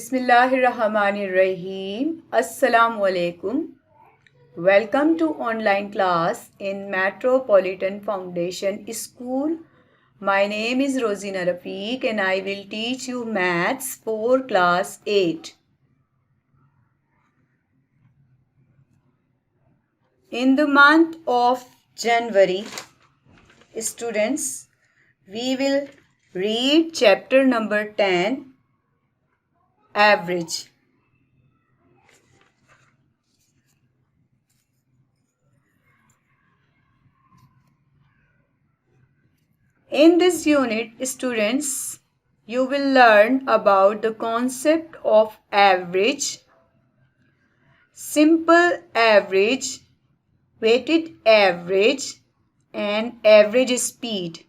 Bismillahirrahmanirrahim. Assalamu alaikum. Welcome to online class in Metropolitan Foundation School. My name is Rosina Rafiq and I will teach you maths for class 8. In the month of January, students, we will read chapter number 10, Average. In this unit, students, you will learn about the concept of average, simple average, weighted average, and average speed.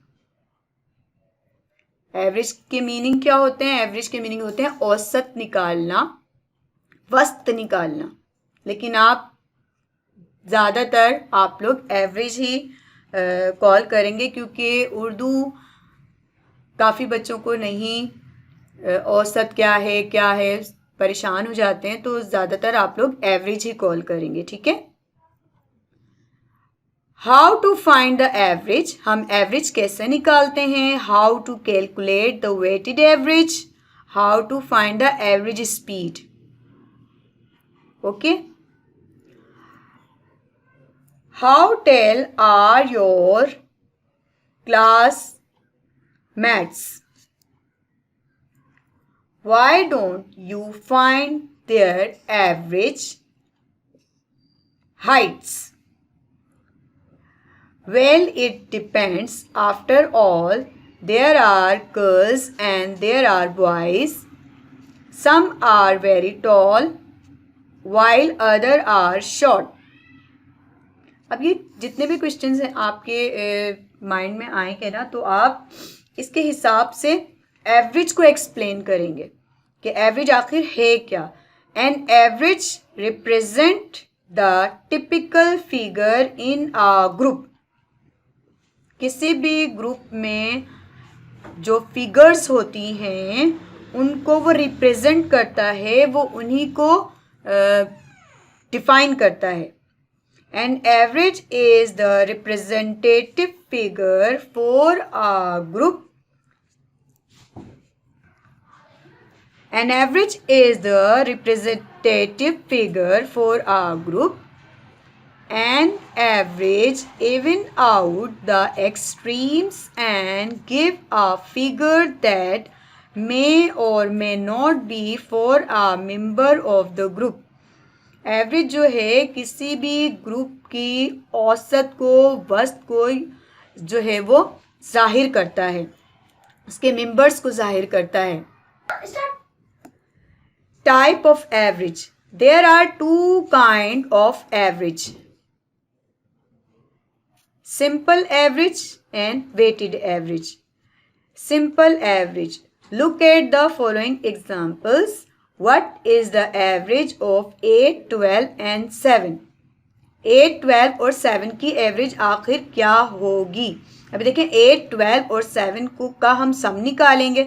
Average के meaning क्या होते हैं? Average के meaning होते हैं औसत निकालना, वस्त निकालना। लेकिन ज़्यादातर आप लोग एवरेज ही कॉल करेंगे क्योंकि उर्दू काफ़ी बच्चों को नहीं औसत क्या है परेशान हो जाते हैं, तो ज़्यादातर आप लोग एवरेज ही कॉल करेंगे। ठीक है। How to find the average, हम एवरेज कैसे निकालते हैं? How to calculate the weighted average, how to find the average speed. Okay. How tall are your class mates? Why don't you find their average heights? Well, it depends. After all, there are girls and there are boys. Some are very tall, while other are short. अब ये जितने भी questions हैं आपके mind में आएंगे ना, तो आप इसके हिसाब से एवरेज को एक्सप्लेन करेंगे कि एवरेज आखिर है क्या। An average represent the typical figure in a group. किसी भी ग्रुप में जो फिगर्स होती हैं उनको वो रिप्रेजेंट करता है, वो उन्हीं को डिफाइन करता है। An average is the representative figure for a group. An average is the representative figure for a group. An average even out the extremes and give a figure that may or may not be for a member of the group. Average जो है किसी भी group की औसत को, वस्त को जो है वो जाहिर करता है, उसके मेंबर्स को जाहिर करता है। Type of average, there are two kind of average, simple average and weighted average. Simple average. Look at the following examples. What is the average of 8, 12 and 7? 8, 12 और 7 की एवरेज आखिर क्या होगी? अभी देखें 8, 12 और 7 को का हम सम निकालेंगे,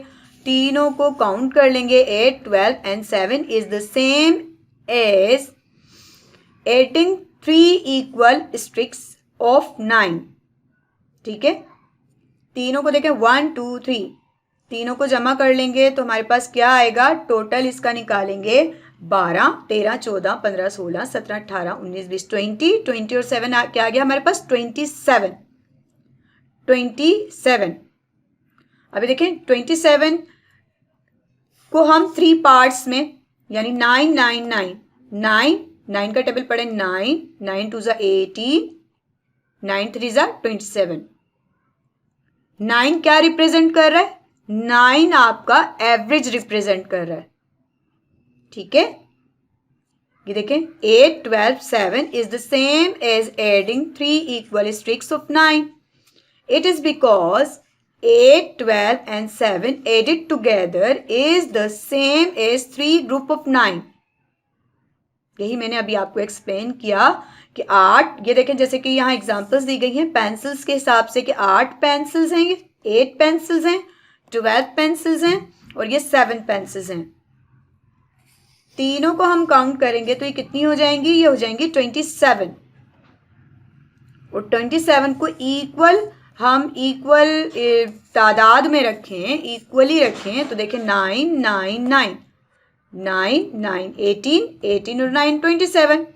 तीनों को काउंट कर लेंगे। 8, 12 and 7 is the same as adding 3 equal streaks of 9। ठीक है। तीनों को देखें 1, 2, 3, तीनों को जमा कर लेंगे तो हमारे पास क्या आएगा? टोटल इसका निकालेंगे 12, 13, 14, 15, 16, 17, 18, 19, 20, 20 और 7 क्या आ गया हमारे पास? 27। अभी देखें 27 को हम 3 पार्ट्स में, यानी 9, 9, 9, 9 का टेबल पढ़े 9, 9 2 18, 9 3 27। 9 क्या रिप्रेजेंट कर रहा है? 9 आपका एवरेज रिप्रेजेंट कर रहा है। ठीक है। ये देखें 8, 12, 7 is the same as adding 3 equal streaks of 9. It is because 8, 12 and 7 added together is the same as 3 group of 9. यही मैंने अभी आपको एक्सप्लेन किया कि 8, ये देखें जैसे कि यहाँ एग्जांपल्स दी गई हैं पेंसिल्स के हिसाब से कि 8 पेंसिल्स हैं, ये 8 पेंसिल्स हैं, 12 पेंसिल्स हैं और ये 7 पेंसिल्स हैं। तीनों को हम काउंट करेंगे तो ये कितनी हो जाएंगी, ये हो जाएंगी 27। और 27 को हम इक्वल तादाद में रखें, इक्वली रखें तो देखें 9 9 9 9 9 18 18 और 9 27।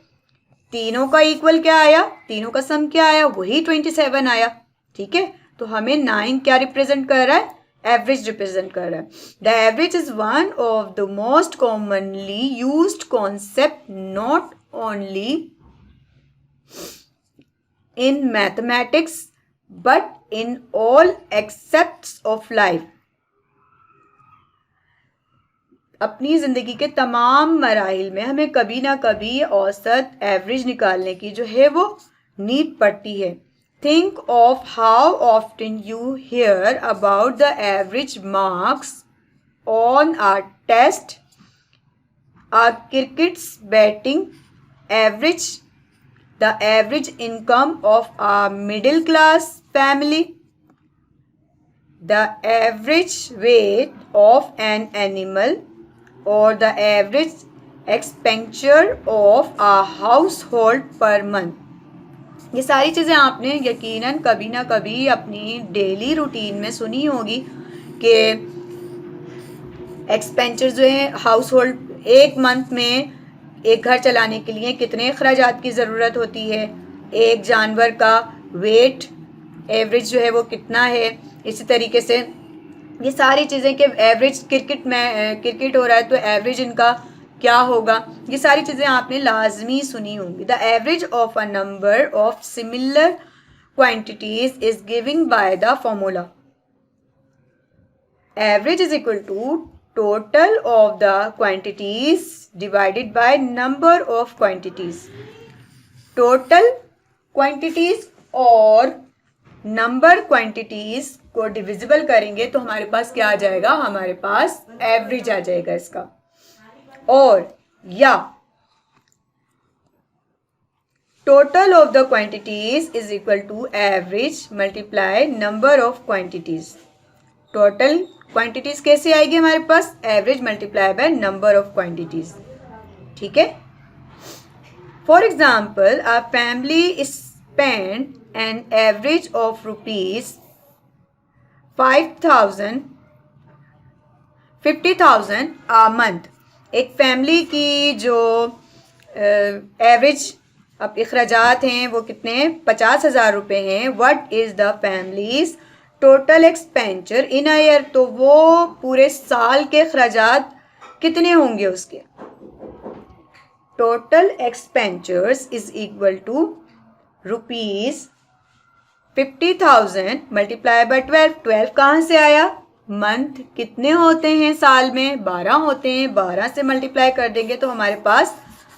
तीनों का इक्वल क्या आया, तीनों का सम क्या आया, वही 27 आया। ठीक है, तो हमें 9 क्या रिप्रेजेंट कर रहा है, एवरेज रिप्रेजेंट कर रहा है। The average is one of the most commonly used concept not only in mathematics but in all aspects of life। अपनी ज़िंदगी के तमाम मराहिल में हमें कभी ना कभी औसत एवरेज निकालने की जो है वो नीड पड़ती है। Think of how often you hear about the average marks on our test, or cricket's batting average, the average income of a middle class family, the average weight of an animal, or the average expenditure of a household per month। ये सारी चीज़ें आपने यकीनन कभी ना कभी अपनी daily routine में सुनी होगी कि एक्सपेंचर जो है हाउस होल्ड, एक मंथ में एक घर चलाने के लिए कितने अखराजात की ज़रूरत होती है, एक जानवर का वेट एवरेज जो है वो कितना है, इसी तरीके से ये सारी चीज़ें कि एवरेज क्रिकेट हो रहा है तो एवरेज इनका क्या होगा, ये सारी चीज़ें आपने लाजमी सुनी होंगी। The average of a number of similar quantities is giving by the formula average is equal to total of the quantities divided by number of quantities। total quantities और number quantities को डिविजिबल करेंगे तो हमारे पास क्या आ जाएगा, हमारे पास average आ जाएगा इसका। और या total of the quantities is equal to average multiply number of quantities। Total quantities कैसे आएगी हमारे पास, average multiply by number of quantities. ठीक है, for example a family spend an average of ₹50,000 a month। एक फैमिली की जो average अब अखराजात हैं वो कितने हैं, 50,000 रुपये हैं। What is the family's total expenditure in a year, तो वो पूरे साल के अखराजात कितने होंगे उसके। Total expenditures is equal to ₹50,000 multiply by 12। 12 कहाँ से आया, मंथ कितने होते हैं साल में, 12 होते हैं, 12 से मल्टीप्लाई कर देंगे तो हमारे पास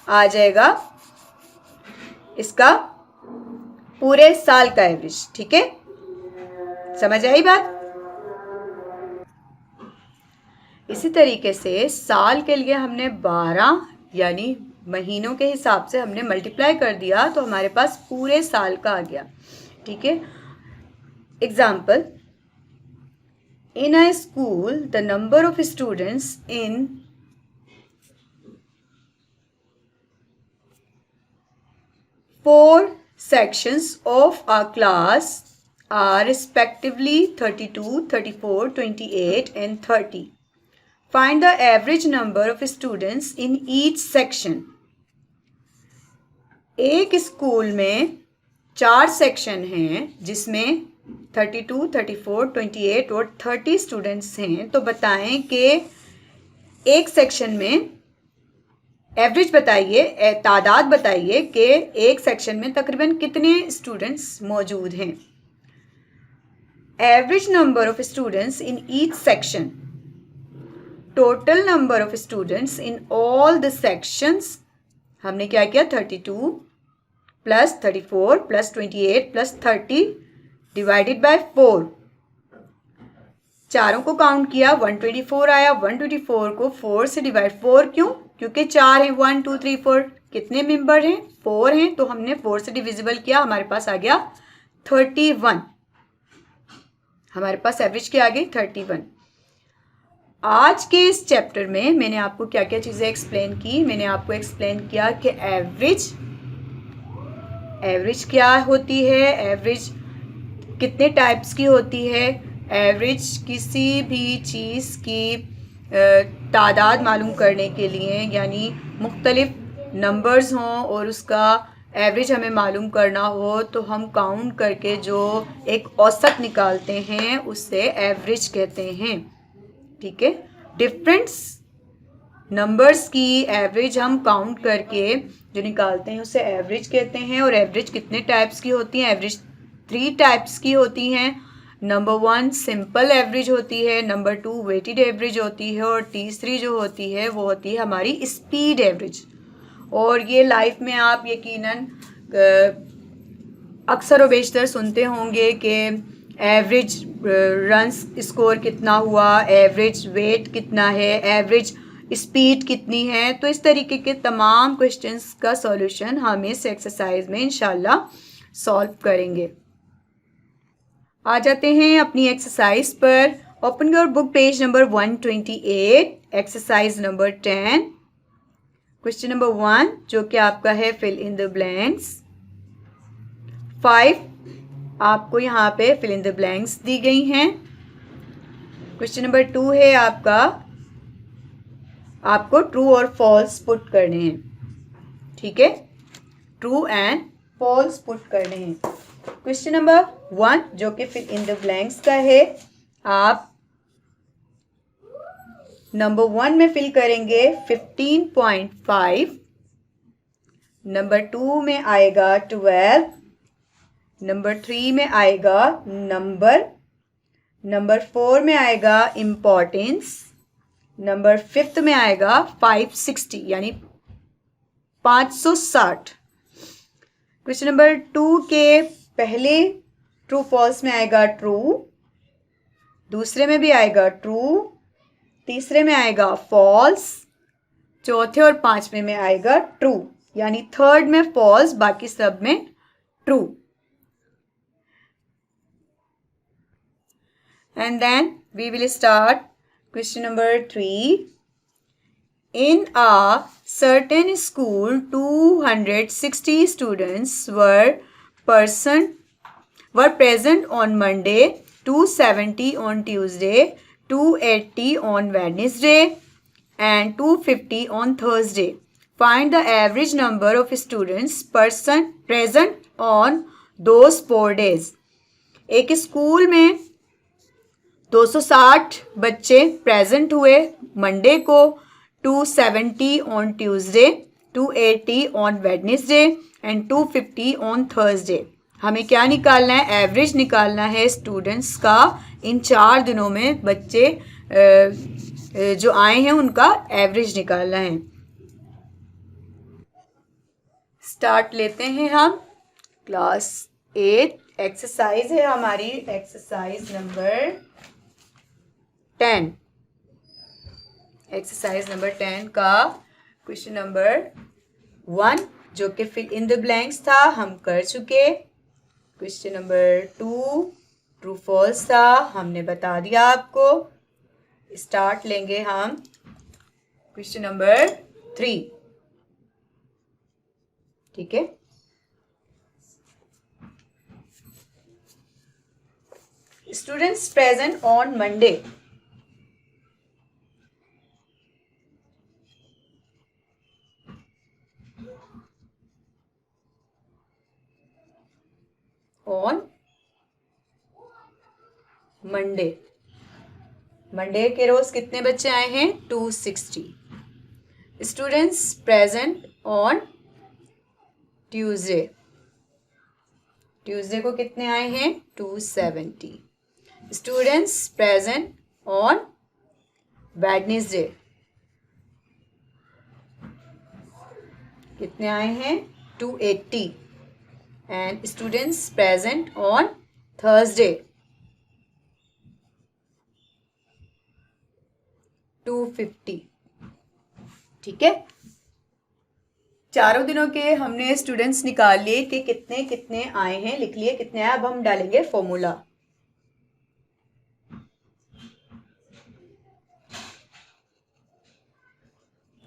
आ जाएगा इसका पूरे साल का एवरेज। ठीक है, समझ आई बात। इसी तरीके से साल के लिए हमने 12 यानी महीनों के हिसाब से हमने मल्टीप्लाई कर दिया तो हमारे पास पूरे साल का आ गया। ठीक है, example in a school the number of students in 4 sections of a class are respectively 32, 34, 28 and 30. Find the average number of students in each section। एक स्कूल में 4 सेक्शन हैं जिसमें 32, 34, 28 और 30 स्टूडेंट्स हैं। तो बताएं कि एक सेक्शन में एवरेज बताइए, तादाद बताइए कि एक सेक्शन में तकरीबन कितने स्टूडेंट्स मौजूद हैं। Average number of students in each section, total number of students in all the sections. हमने क्या किया, 32 plus 34 plus 28 plus 30 divided by 4। चारों को काउंट किया, 124 आया। 124 को 4 से डिवाइड, 4 क्यों, क्योंकि 4 हैं, 1 2 3 4। कितने मेंबर हैं, 4 हैं, तो हमने 4 से डिविजिबल किया, हमारे पास आ गया 31। हमारे पास एवरेज क्या आ गई, 31। आज के इस चैप्टर में मैंने आपको क्या क्या चीज़ें एक्सप्लेन की। मैंने आपको एक्सप्लेन किया कि एवरेज क्या होती है, एवरेज कितने टाइप्स की होती है, एवरेज किसी भी चीज़ की तादाद मालूम करने के लिए, यानी मुख्तलिफ नंबर्स हों और उसका एवरेज हमें मालूम करना हो तो हम काउंट करके जो एक औसत निकालते हैं उससे एवरेज कहते हैं। ठीक है, डिफरेंट नंबर्स की एवरेज हम काउंट करके जो निकालते हैं उसे एवरेज कहते हैं। और एवरेज कितने टाइप्स की होती हैं? एवरेज 3 टाइप्स की होती हैं। नंबर 1 सिंपल एवरेज होती है, नंबर 2 वेटेड एवरेज होती है, और तीसरी जो होती है वो होती है हमारी स्पीड एवरेज। और ये लाइफ में आप यकीनन अक्सर व बेशतर सुनते होंगे कि एवरेज रन्स स्कोर कितना हुआ, एवरेज वेट कितना है, एवरेज स्पीड कितनी है। तो इस तरीके के तमाम क्वेश्चंस का सॉल्यूशन हम इस एक्सरसाइज में इंशाल्लाह सॉल्व करेंगे। आ जाते हैं अपनी एक्सरसाइज पर। Open your book page number 128, exercise number 10। Question number 1 जो कि आपका है फिल इन द ब्लैंक्स। 5 आपको यहाँ पे फिल इन द ब्लैंक्स दी गई हैं। क्वेश्चन नंबर 2 है आपको ट्रू और फॉल्स पुट करने हैं। ठीक है, ट्रू एंड फॉल्स पुट करने हैं। क्वेश्चन नंबर 1 जो कि फिल इन द ब्लैंक्स का है, आप नंबर 1 में फिल करेंगे 15.5, नंबर 2 में आएगा 12, नंबर 3 में आएगा नंबर 4 में आएगा इम्पोर्टेंस, नंबर 5 में आएगा 560 यानी 560। क्वेश्चन नंबर 2 के पहले ट्रू फॉल्स में आएगा ट्रू, दूसरे में भी आएगा ट्रू, तीसरे में आएगा फॉल्स, चौथे और पांचवें में आएगा ट्रू, यानी थर्ड में फॉल्स, बाकी सब में true. And then we will start question number 3। In a certain school, 260 students were present on Monday, 270 on Tuesday, 280 on Wednesday, and 250 on Thursday. Find the average number of students present on those 4 days. एक school में 260 बच्चे present हुए Monday को, 270 on Tuesday, 280 on Wednesday and 250 on Thursday. हमें क्या निकालना है? Average निकालना है स्टूडेंट्स का इन 4 दिनों में बच्चे जो आए हैं उनका एवरेज निकालना है। स्टार्ट लेते हैं हम। क्लास 8 एक्सरसाइज है हमारी, एक्सरसाइज नंबर 10। एक्सरसाइज नंबर 10 का क्वेश्चन नंबर 1 जो कि फिल इन द ब्लैंक्स था हम कर चुके। क्वेश्चन नंबर 2 ट्रू फॉल्स था, हमने बता दिया आपको। स्टार्ट लेंगे हम क्वेश्चन नंबर 3। ठीक है, students present on Monday. On Monday के रोज कितने बच्चे आए हैं? 260। स्टूडेंट्स प्रेजेंट ऑन ट्यूसडे को कितने आए हैं? 270। स्टूडेंट्स प्रेजेंट ऑन वेडनेसडे कितने आए हैं? 280। And students present on Thursday 250। ठीक है, चारों दिनों के हमने स्टूडेंट्स निकाल लिए कि कितने कितने आए हैं, लिख लिए कितने आए। अब हम डालेंगे फॉर्मूला।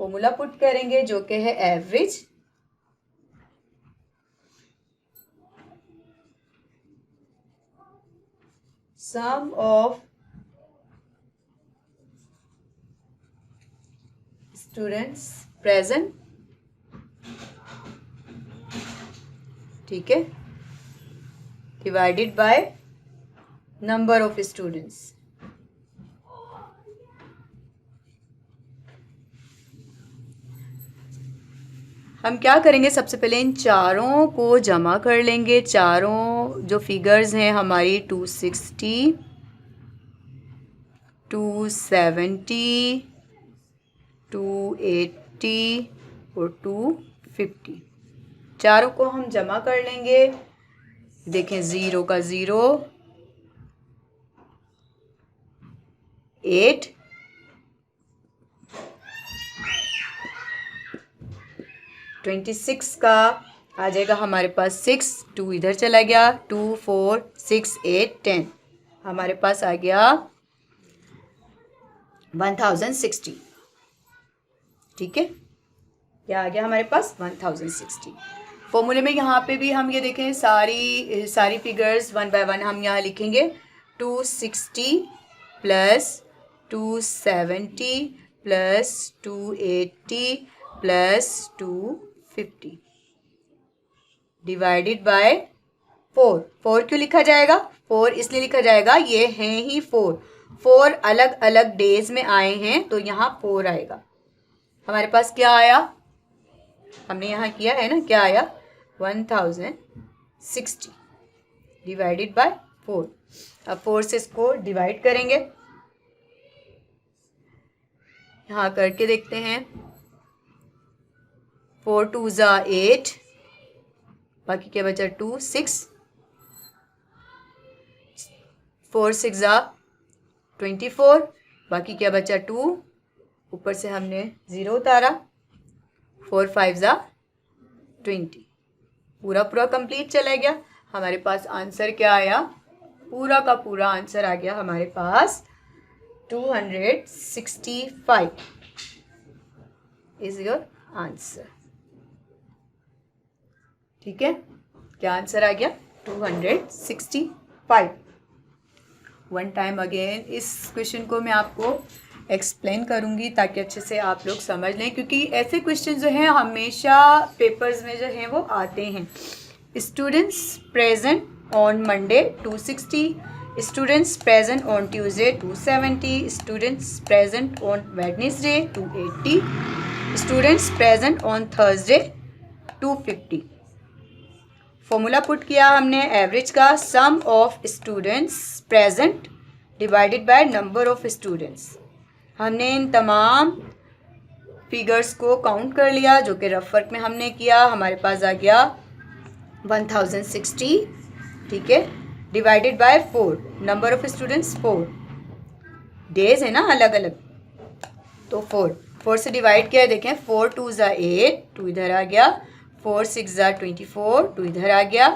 फॉर्मूला पुट करेंगे जो कि है average some of students present, ठीक है, divided by number of students. हम क्या करेंगे, सबसे पहले इन चारों को जमा कर लेंगे। चारों जो फिगर्स हैं हमारी 260, 270, 280 और 250, चारों को हम जमा कर लेंगे। देखें, 0 का 0, 8, 26 का आ जाएगा हमारे पास 6, 2 इधर चला गया, 2, 4, 6, 8, 10, हमारे पास आ गया 1060, ठीक है, क्या आ गया हमारे पास 1060। फॉर्मूले में यहाँ पे भी हम ये देखें, सारी फिगर्स वन बाय वन हम यहाँ लिखेंगे। 260 plus 270 plus 280 plus 250 divided by 4। 4 क्यों लिखा जाएगा? 4 इसलिए लिखा जाएगा, ये हैं ही 4 अलग अलग डेज में आए हैं तो यहाँ 4 आएगा। हमारे पास क्या आया, हमने यहाँ किया है ना, क्या आया 1060 डिवाइडेड बाय 4। अब 4 से इसको डिवाइड करेंगे, यहाँ करके देखते हैं। 4 2 ज़ा 8, बाकी क्या बचा 2 6, 4 6 ज़ा 24, बाकी क्या बचा 2, ऊपर से हमने 0 उतारा, 4 5 ज़ा 20, पूरा कंप्लीट चला गया। हमारे पास आंसर क्या आया, पूरा का पूरा आंसर आ गया हमारे पास 265 इज योर आंसर, ठीक है, क्या आंसर आ गया 265। वन टाइम अगेन इस क्वेश्चन को मैं आपको एक्सप्लेन करूंगी ताकि अच्छे से आप लोग समझ लें, क्योंकि ऐसे क्वेश्चन जो हैं हमेशा पेपर्स में जो हैं वो आते हैं। Students present on Monday 260, students present on Tuesday 270, students present on Wednesday 280, students present on Thursday 250। Formula put किया हमने एवरेज का, sum of students present divided by number of students. हमने इन तमाम फिगर्स को काउंट कर लिया जो कि रफ वर्क में हमने किया, हमारे पास आ गया 1060, ठीक है, divided by 4, number of students 4, days है ना अलग अलग, तो 4 से डिवाइड किया, देखें 4 2 ज़ा 8, 2 इधर आ गया, 4 6 ज़ा 24, 2 इधर आ गया,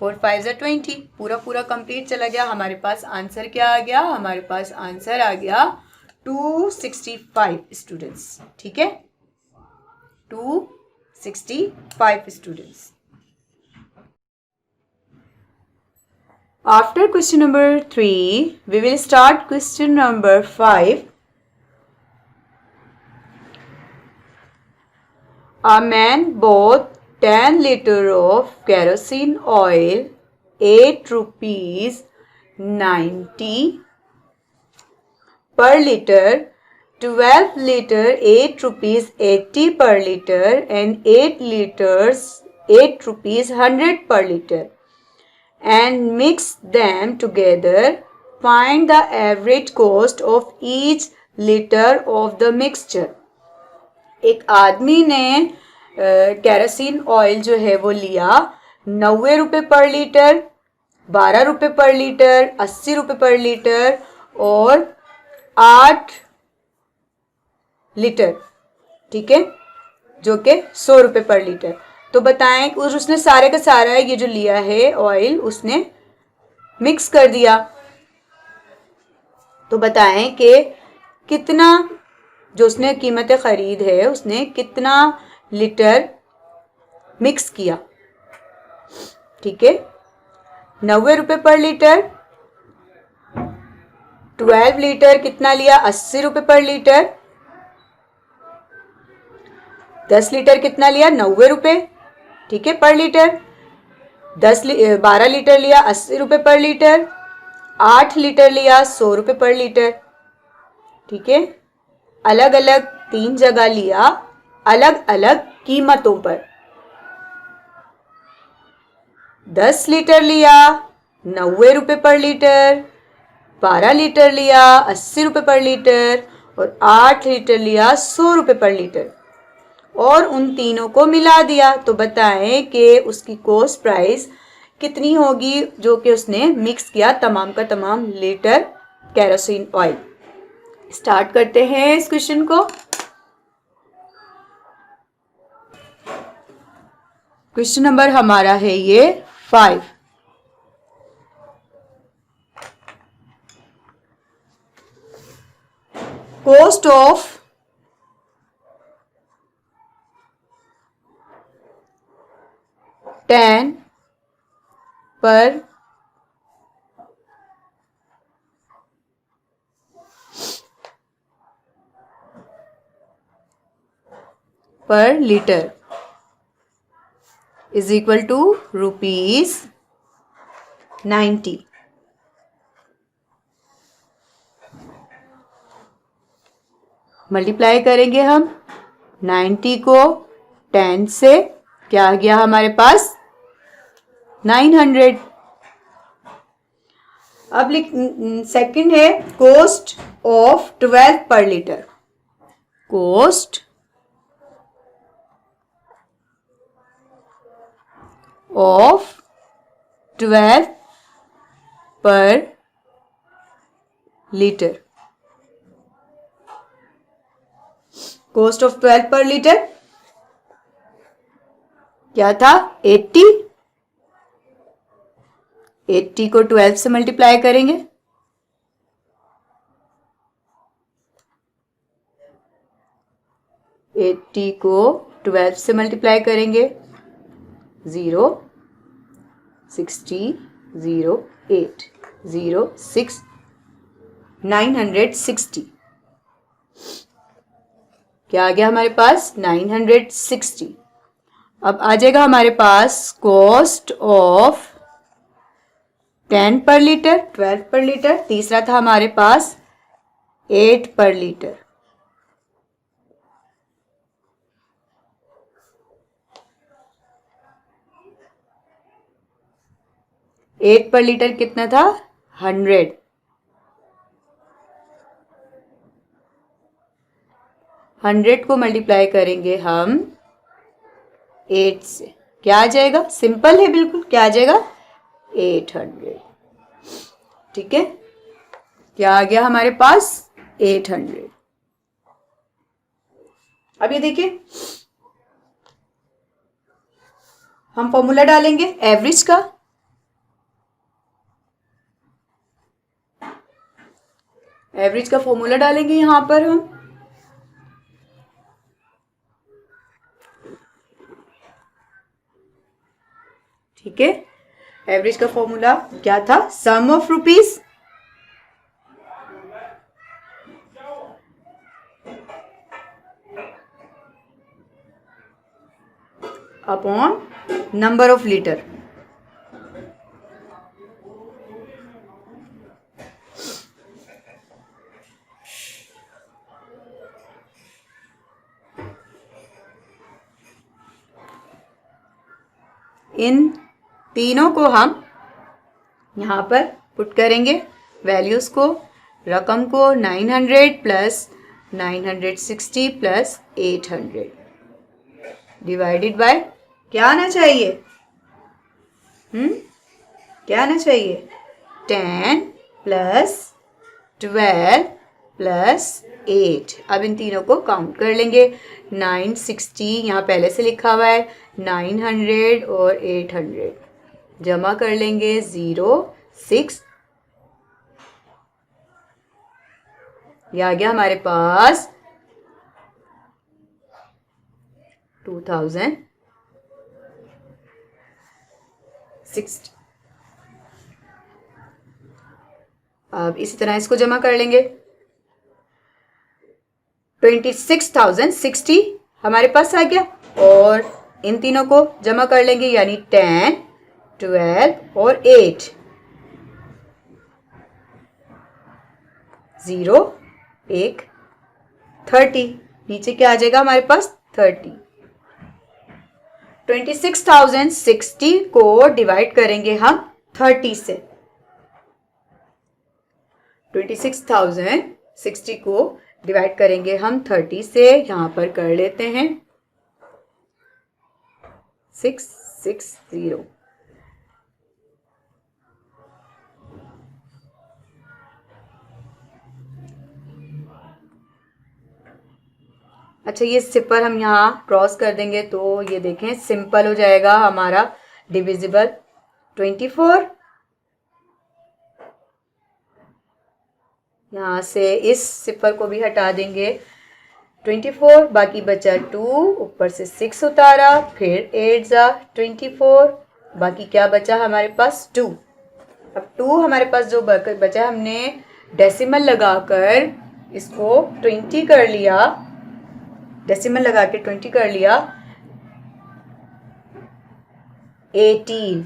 4 5 ज़ा 20, पूरा कंप्लीट चला गया। हमारे पास आंसर क्या आ गया, हमारे पास आंसर आ गया 265 स्टूडेंट्स, ठीक है, 265 students. After question number 3, we will start question number 5. A man bought 10 liters of kerosene oil, 8 rupees 90 per liter, 12 liter 8 rupees 80 per liter, and 8 liters 8 rupees 100 per liter, and mix them together. Find the average cost of each liter of the mixture. एक आदमी ने kerosene oil जो है वो लिया, 90 रुपये पर litre, 12 रुपये पर लीटर, 80 रुपये पर लीटर और 8 लीटर, ठीक है, जो कि 100 रुपये पर लीटर। तो बताएं, उसने सारे का सारा ये जो लिया है ऑयल उसने मिक्स कर दिया, तो बताएं कि कितना जो उसने कीमत ख़रीद है उसने कितना लीटर मिक्स किया। ठीक है, 90 रुपये पर लीटर। 12 लीटर कितना लिया, 80 रुपये पर लीटर। 10 लीटर कितना लिया, 90 रुपये, ठीक है, पर लीटर। 12 लीटर लिया 80 रुपये पर लीटर। 8 लीटर लिया 100 रुपये पर लीटर। ठीक है, अलग अलग 3 जगह लिया, अलग अलग कीमतों पर। 10 लीटर लिया 90 रुपये पर लीटर, 12 लीटर लिया 80 रुपये पर लीटर और 8 लीटर लिया 100 रुपये पर लीटर और उन तीनों को मिला दिया। तो बताएं कि उसकी कॉस्ट प्राइस कितनी होगी जो कि उसने मिक्स किया तमाम का तमाम लीटर केरोसिन ऑयल। स्टार्ट करते हैं इस क्वेश्चन को। क्वेश्चन नंबर हमारा है ये 5। Cost of $10 per litre is equal to ₹90। Multiply करेंगे हम 90 को 10 से, क्या आ गया हमारे पास 900। अब सेकंड है कॉस्ट ऑफ 12 पर लीटर। कॉस्ट ऑफ 12 पर लीटर। कॉस्ट ऑफ 12 पर लीटर क्या था 80। 80 को 12 से मल्टीप्लाई करेंगे, एट्टी को 12 से मल्टीप्लाई करेंगे 0 60 0 8 0 6 960। क्या आ गया हमारे पास 960। अब आ जाएगा हमारे पास कॉस्ट ऑफ 10 पर लीटर, 12 पर लीटर। तीसरा था हमारे पास 8 पर लीटर। एट पर लीटर कितना था 100। 100 को मल्टीप्लाई करेंगे हम 8 से, क्या आ जाएगा, सिंपल है बिल्कुल, क्या आ जाएगा 800। ठीक है, क्या आ गया हमारे पास 800। अब ये देखिए हम फॉर्मूला डालेंगे एवरेज का। एवरेज का फॉर्मूला डालेंगे यहां पर हम। ठीक है, एवरेज का फॉर्मूला क्या था, sum of rupees upon number of litre. इन तीनों को हम यहाँ पर पुट करेंगे, वैल्यूज़ को, रकम को 900 प्लस 960 प्लस 800 डिवाइडेड बाय क्या आना चाहिए, क्या आना चाहिए 10 प्लस 12 प्लस 8। अब इन तीनों को काउंट कर लेंगे। 960 यहाँ पहले से लिखा हुआ है, 900 और 800 जमा कर लेंगे 0 6। ये आ गया हमारे पास 2060। अब इसी तरह इसको जमा कर लेंगे। 26,060 हमारे पास आ गया और इन तीनों को जमा कर लेंगे यानी 10, 12 और 8। 0, 1, 30। नीचे क्या आ जाएगा हमारे पास 30। 26,060 को डिवाइड करेंगे हम 30 से। 26,060 को डिवाइड करेंगे हम 30 से। यहां पर कर लेते हैं 660। अच्छा, ये सिपर हम यहाँ क्रॉस कर देंगे तो ये देखें सिंपल हो जाएगा हमारा डिविजिबल। 24 यहाँ से इस सिपर को भी हटा देंगे। 24 बाकी बचा 2, ऊपर से 6 उतारा, फिर 8 जा 24, बाकी क्या बचा हमारे पास 2। अब 2 हमारे पास जो बचा, हमने डेसिमल लगाकर इसको 20 कर लिया। डेसिमल लगा के 20 कर लिया। 18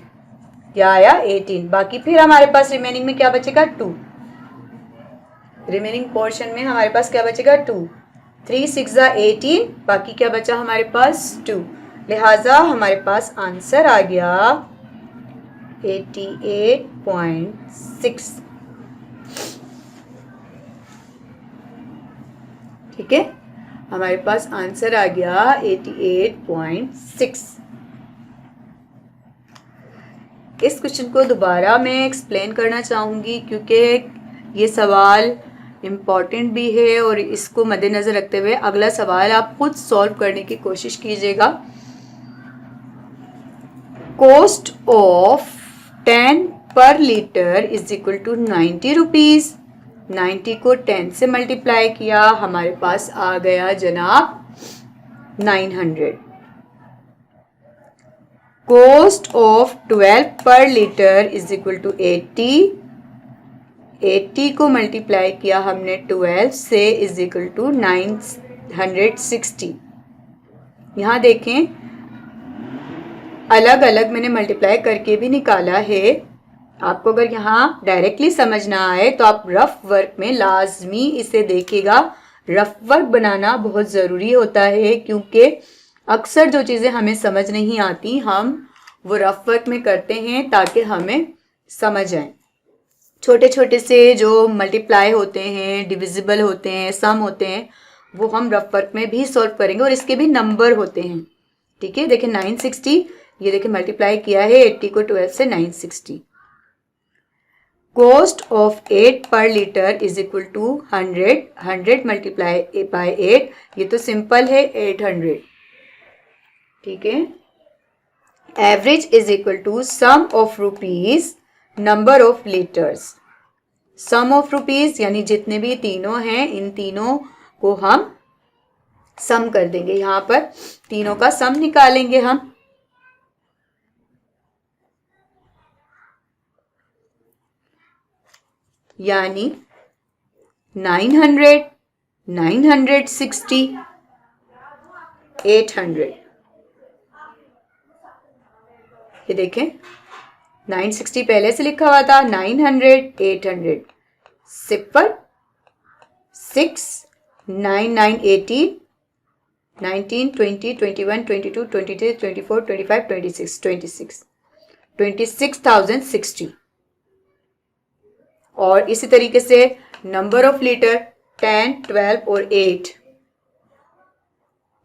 क्या आया 18। बाकी फिर हमारे पास रिमेनिंग में क्या बचेगा 2। रिमेनिंग पोर्शन में हमारे पास क्या बचेगा 2। 3 6 18, बाकी क्या बचा हमारे पास 2। लिहाजा हमारे पास आंसर आ गया 88.6। ठीक है, हमारे पास आंसर आ गया 88.6। इस क्वेश्चन को दोबारा मैं एक्सप्लेन करना चाहूँगी क्योंकि ये सवाल इम्पॉर्टेंट भी है और इसको मद्देनज़र रखते हुए अगला सवाल आप खुद सॉल्व करने की कोशिश कीजिएगा। Cost of 10 per litre is equal to 90 rupees. 90 को 10 से मल्टीप्लाई किया, हमारे पास आ गया जनाब 900। कॉस्ट ऑफ 12 पर लीटर इज इक्वल टू 80। 80 को मल्टीप्लाई किया हमने 12 से इज इक्वल टू 960। यहाँ देखें अलग अलग मैंने मल्टीप्लाई करके भी निकाला है। आपको अगर यहाँ डायरेक्टली समझ ना आए तो आप रफ वर्क में लाजमी इसे देखिएगा। रफ वर्क बनाना बहुत ज़रूरी होता है क्योंकि अक्सर जो चीज़ें हमें समझ नहीं आती हम वो रफ वर्क में करते हैं ताकि हमें समझ आए। छोटे छोटे से जो मल्टीप्लाई होते हैं, डिविजिबल होते हैं, सम होते हैं, वो हम रफ वर्क में भी सॉल्व करेंगे और इसके भी नंबर होते हैं। ठीक है, देखिए 960, ये देखिए मल्टीप्लाई किया है 80 को 12 से 960। Cost of 8 per litre is equal to 100। 100 multiply by 8, ये तो सिंपल है 800। ठीक है, average is equal to sum of rupees number of litres. Sum of rupees यानी जितने भी तीनों हैं इन तीनों को हम सम कर देंगे। यहाँ पर तीनों का सम निकालेंगे हम। यानी 900, 960, 800। ये देखें 960 पहले से लिखा हुआ था, 900, 800, सिपर 6, 9, 9, 18, 19, 20, 21, 22, 23, 24, 25, 26, 26, 26,060। और इसी तरीके से नंबर ऑफ लीटर 10, 12 और 8।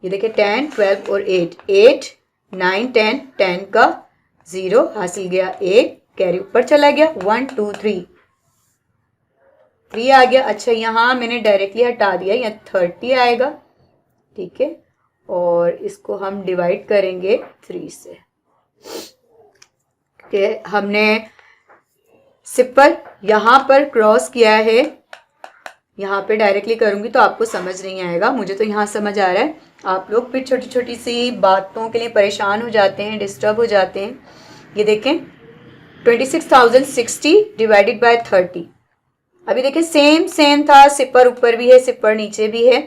ये देखिए 10, 12 और 8, 8, 9, 10, 10 का 0 हासिल गया, 1 कैरी ऊपर चला गया, 1, 2, 3 आ गया। अच्छा, यहाँ मैंने डायरेक्टली हटा दिया, यहाँ 30 आएगा। ठीक है, और इसको हम डिवाइड करेंगे 3 से। हमने सिपर यहाँ पर क्रॉस किया है यहाँ पे डायरेक्टली करूँगी तो आपको समझ नहीं आएगा, मुझे तो यहाँ समझ आ रहा है, आप लोग फिर छोटी छोटी सी बातों के लिए परेशान हो जाते हैं, डिस्टर्ब हो जाते हैं। ये देखें 26,060 डिवाइडेड बाय 30। अभी देखें सेम था, सिपर ऊपर भी है, सिपर नीचे भी है,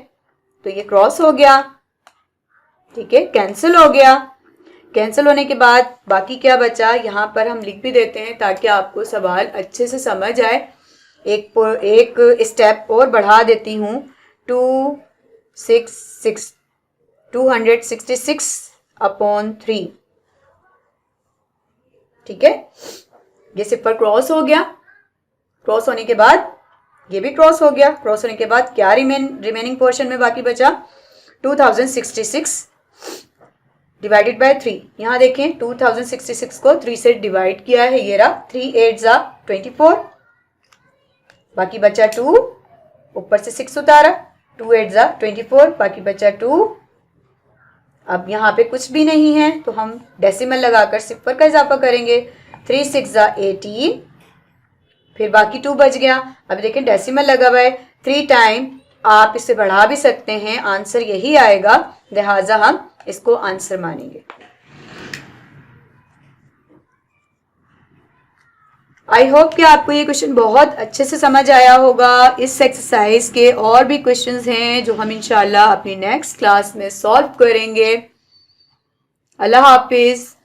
तो ये क्रॉस हो गया, ठीक है, कैंसिल हो गया। कैंसिल होने के बाद बाकी क्या बचा, यहाँ पर हम लिख भी देते हैं ताकि आपको सवाल अच्छे से समझ आए। एक स्टेप और बढ़ा देती हूँ, 266/3, ठीक है। ये सिपर क्रॉस हो गया, क्रॉस होने के बाद ये भी क्रॉस हो गया, क्रॉस होने के बाद क्या रिमेनिंग पोर्शन में बाकी बचा, 2066 डिवाइडेड बाय 3। यहाँ देखें 2066 को 3 से डिवाइड किया है, ये रहा 3 8 24, बाकी बचा 2, ऊपर से 6 उतारा, 2 8 24, बाकी बचा 2। अब यहाँ पे कुछ भी नहीं है तो हम डेसिमल लगाकर सिफर का इजाफा करेंगे, 3 6 18, फिर बाकी 2 बच गया। अब देखें डेसिमल लगा हुआ है 3 टाइम, आप इसे बढ़ा भी सकते हैं, आंसर यही आएगा, लिहाजा हम इसको आंसर मानेंगे। आई होप कि आपको ये क्वेश्चन बहुत अच्छे से समझ आया होगा। इस एक्सरसाइज के और भी क्वेश्चंस हैं जो हम इंशाल्लाह अपनी नेक्स्ट क्लास में सॉल्व करेंगे। अल्लाह हाफिज।